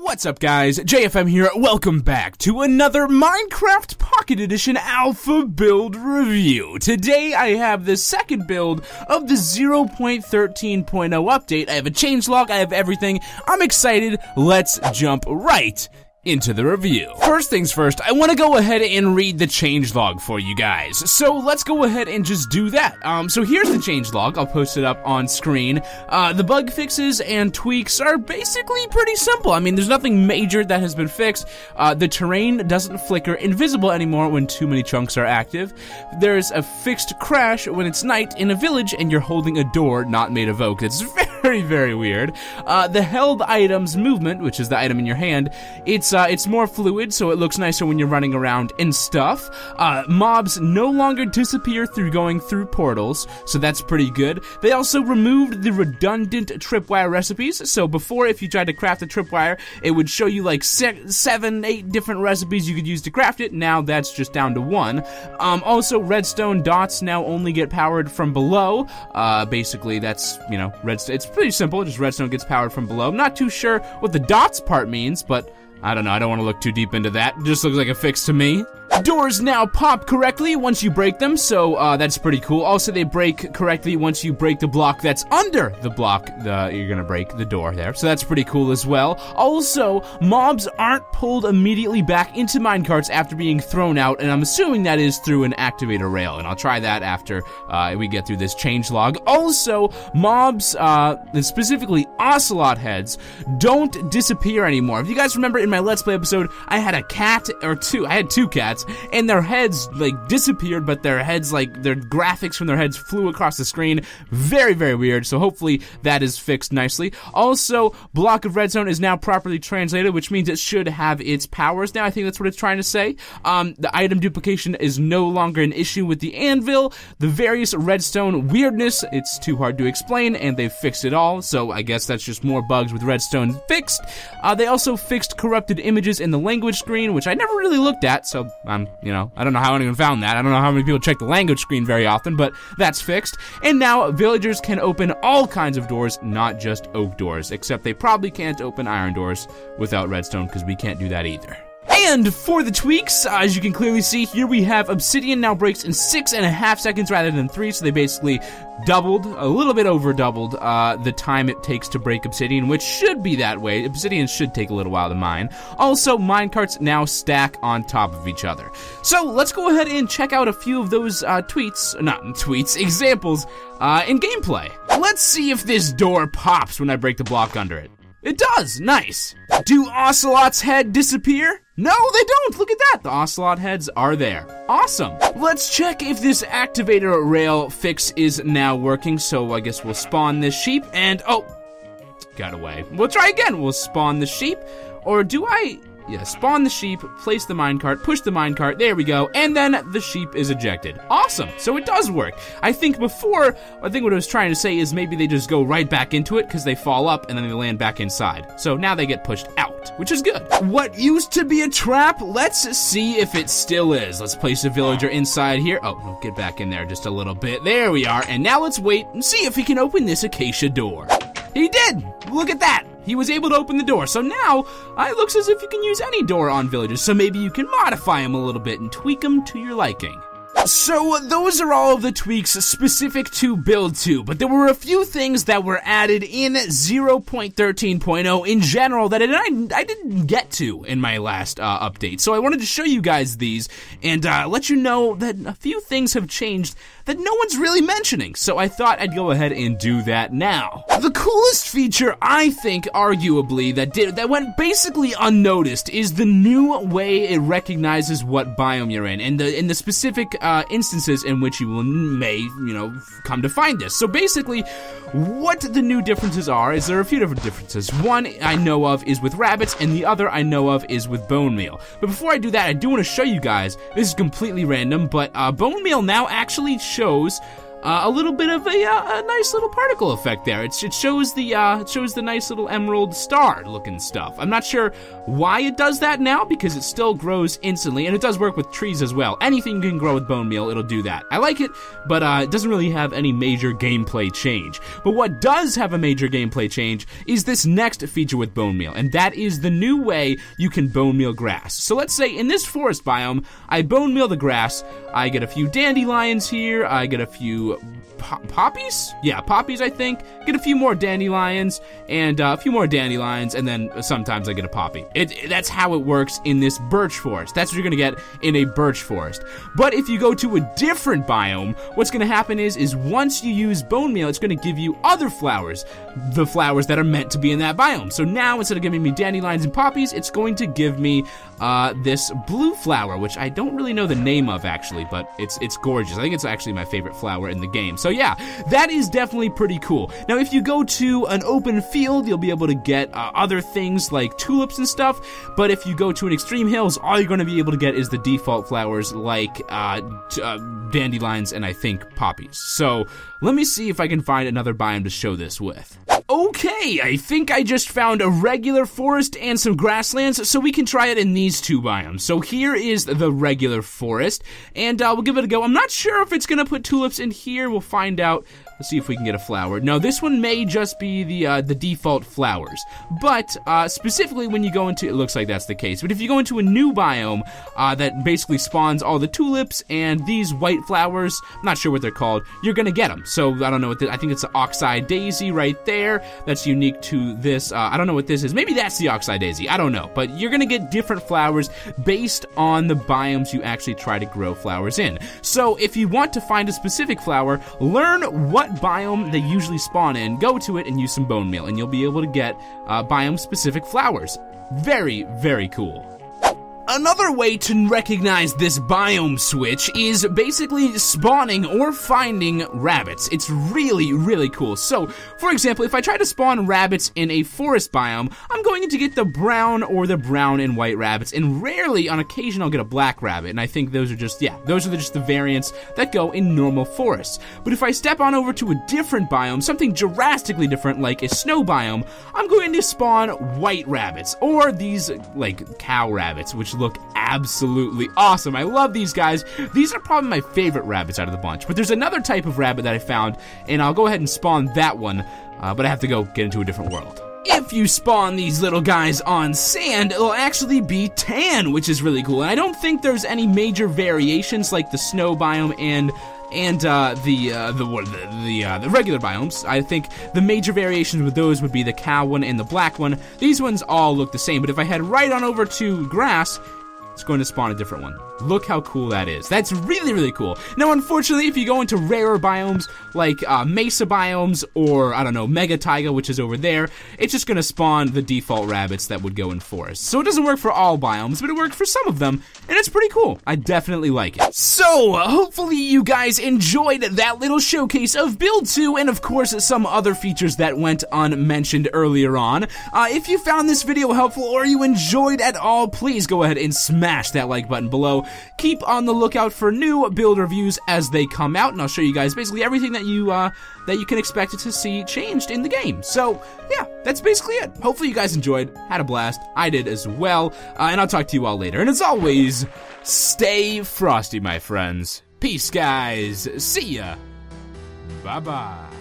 What's up, guys? JFM here. Welcome back to another Minecraft Pocket Edition Alpha build review. Today, I have the second build of the 0.13.0 update. I have a changelog, I have everything. I'm excited. Let's jump right into the review. First things first, I want to go ahead and read the changelog for you guys. So let's go ahead and just do that. So here's the changelog. I'll post it up on screen. The bug fixes and tweaks are basically pretty simple. I mean, there's nothing major that has been fixed. The terrain doesn't flicker invisible anymore when too many chunks are active. There's a fixed crash when it's night in a village and you're holding a door not made of oak. It's very, very weird. The held items movement, which is the item in your hand, it's more fluid, so it looks nicer when you're running around and stuff. Mobs no longer disappear through going through portals, so that's pretty good. They also removed the redundant tripwire recipes, so before, if you tried to craft a tripwire, it would show you like 7, 8 different recipes you could use to craft it. Now that's just down to 1. Also, redstone dots now only get powered from below. Basically, that's, you know, redstone. It's pretty simple, just redstone gets powered from below. I'm not too sure what the dots part means, but I don't know, I don't want to look too deep into that. It just looks like a fix to me. Doors now pop correctly once you break them, so that's pretty cool. Also, they break correctly once you break the block that's under the block you're gonna break the door there, so that's pretty cool as well. Also, mobs aren't pulled immediately back into minecarts after being thrown out, and I'm assuming that is through an activator rail, and I'll try that after we get through this changelog. Also, mobs, specifically ocelot heads, don't disappear anymore. If you guys remember in my Let's Play episode, I had a cat, or two, I had 2 cats, and their heads, like, disappeared, but their heads, like, their graphics from their heads flew across the screen. Very, very weird, so hopefully that is fixed nicely. Also, block of redstone is now properly translated, which means it should have its powers now. I think that's what it's trying to say. The item duplication is no longer an issue with the anvil. The various redstone weirdness, it's too hard to explain, and they've fixed it all, so I guess that's just more bugs with redstone fixed. They also fixed corrupted images in the language screen, which I never really looked at, so you know, I don't know how anyone found that. I don't know how many people check the language screen very often, but that's fixed. And now villagers can open all kinds of doors, not just oak doors, except they probably can't open iron doors without redstone, because we can't do that either. And for the tweaks, as you can clearly see here, we have obsidian now breaks in 6.5 seconds rather than 3, so they basically doubled, a little bit over doubled, the time it takes to break obsidian, which should be that way. Obsidian should take a little while to mine. Also, minecarts now stack on top of each other. So let's go ahead and check out a few of those examples in gameplay. Let's see if this door pops when I break the block under it. It does, nice. Do ocelot's head disappear? No, they don't, look at that. The ocelot heads are there. Awesome. Let's check if this activator rail fix is now working. So I guess we'll spawn this sheep and, oh, got away. We'll try again. We'll spawn the sheep, or do I? Yeah, spawn the sheep, place the minecart, push the minecart, there we go, and then the sheep is ejected. Awesome, so it does work. I think before, what I was trying to say is maybe they just go right back into it because they fall up and then they land back inside. So now they get pushed out, which is good. What used to be a trap, let's see if it still is. Let's place a villager inside here. Oh, we'll get back in there just a little bit. There we are, and now let's wait and see if he can open this acacia door. He did, look at that. He was able to open the door, so now it looks as if you can use any door on villagers, so maybe you can modify them a little bit and tweak them to your liking. So those are all of the tweaks specific to Build 2, but there were a few things that were added in 0.13.0 in general that I didn't get to in my last update. So I wanted to show you guys these and let you know that a few things have changed that no one's really mentioning, so I thought I'd go ahead and do that now. The coolest feature, I think, arguably, that went basically unnoticed is the new way it recognizes what biome you're in, and the specific instances in which you may come to find this. So basically, what the new differences are is there are a few different differences. One I know of is with rabbits, and the other I know of is with bone meal. But before I do that, I do want to show you guys, this is completely random, but bone meal now actually shows a little bit of a nice little particle effect there. It shows the nice little emerald star looking stuff. I'm not sure why it does that now, because it still grows instantly, and it does work with trees as well. Anything you can grow with bone meal, it'll do that. I like it, but it doesn't really have any major gameplay change. But what does have a major gameplay change is this next feature with bone meal, and that is the new way you can bone meal grass. So let's say in this forest biome, I bone meal the grass. I get a few dandelions here. I get a few poppies? Yeah, poppies, I think. Get a few more dandelions, and a few more dandelions, and then sometimes I get a poppy. That's how it works in this birch forest. That's what you're gonna get in a birch forest. But if you go to a different biome, what's gonna happen is once you use bone meal, it's gonna give you other flowers, the flowers that are meant to be in that biome. So now, instead of giving me dandelions and poppies, it's going to give me this blue flower, which I don't really know the name of, actually, but it's gorgeous. I think it's actually my favorite flower in the game. So yeah, that is definitely pretty cool. Now, if you go to an open field, you'll be able to get other things like tulips and stuff, but if you go to an extreme hills, all you're going to be able to get is the default flowers like dandelions and I think poppies. So let me see if I can find another biome to show this with. Okay, I think I just found a regular forest and some grasslands, so we can try it in these two biomes. So here is the regular forest, and we'll give it a go. I'm not sure if it's gonna put tulips in here. We'll find out. Let's see if we can get a flower. No, this one may just be the default flowers. But specifically when you go into, it looks like that's the case. But if you go into a new biome that basically spawns all the tulips and these white flowers, I'm not sure what they're called, you're gonna get them. So I don't know what I think it's the Oxeye Daisy right there. That's unique to this. I don't know what this is. Maybe that's the Oxeye Daisy. I don't know. But you're gonna get different flowers based on the biomes you actually try to grow flowers in. So if you want to find a specific flower, learn what biome they usually spawn in, go to it and use some bone meal, and you'll be able to get biome specific flowers. Very, very cool. Another way to recognize this biome switch is basically spawning or finding rabbits. It's really, really cool. So, for example, if I try to spawn rabbits in a forest biome, I'm going to get the brown or the brown and white rabbits, and rarely, on occasion, I'll get a black rabbit, and I think those are just, just the variants that go in normal forests. But if I step on over to a different biome, something drastically different like a snow biome, I'm going to spawn white rabbits, or these, like, cow rabbits, which look absolutely awesome. I love these guys. These are probably my favorite rabbits out of the bunch. But there's another type of rabbit that I found, and I'll go ahead and spawn that one, but I have to go get into a different world. If you spawn these little guys on sand, it'll actually be tan, which is really cool. And I don't think there's any major variations like the snow biome and the regular biomes. I think the major variations with those would be the cow one and the black one. These ones all look the same, but if I head right on over to grass, it's going to spawn a different one. Look how cool that is. That's really, really cool. Now, unfortunately, if you go into rarer biomes, like mesa biomes, or, I don't know, mega taiga, which is over there, it's just gonna spawn the default rabbits that would go in forests. So it doesn't work for all biomes, but it works for some of them, and it's pretty cool. I definitely like it. So, hopefully you guys enjoyed that little showcase of Build 2, and of course, some other features that went unmentioned earlier on. If you found this video helpful, or you enjoyed at all, please go ahead and smash that like button below. Keep on the lookout for new build reviews as they come out, and I'll show you guys basically everything that you can expect to see changed in the game. So, yeah, that's basically it. Hopefully you guys enjoyed, had a blast. I did as well, and I'll talk to you all later. And as always, stay frosty, my friends. Peace, guys. See ya. Bye-bye.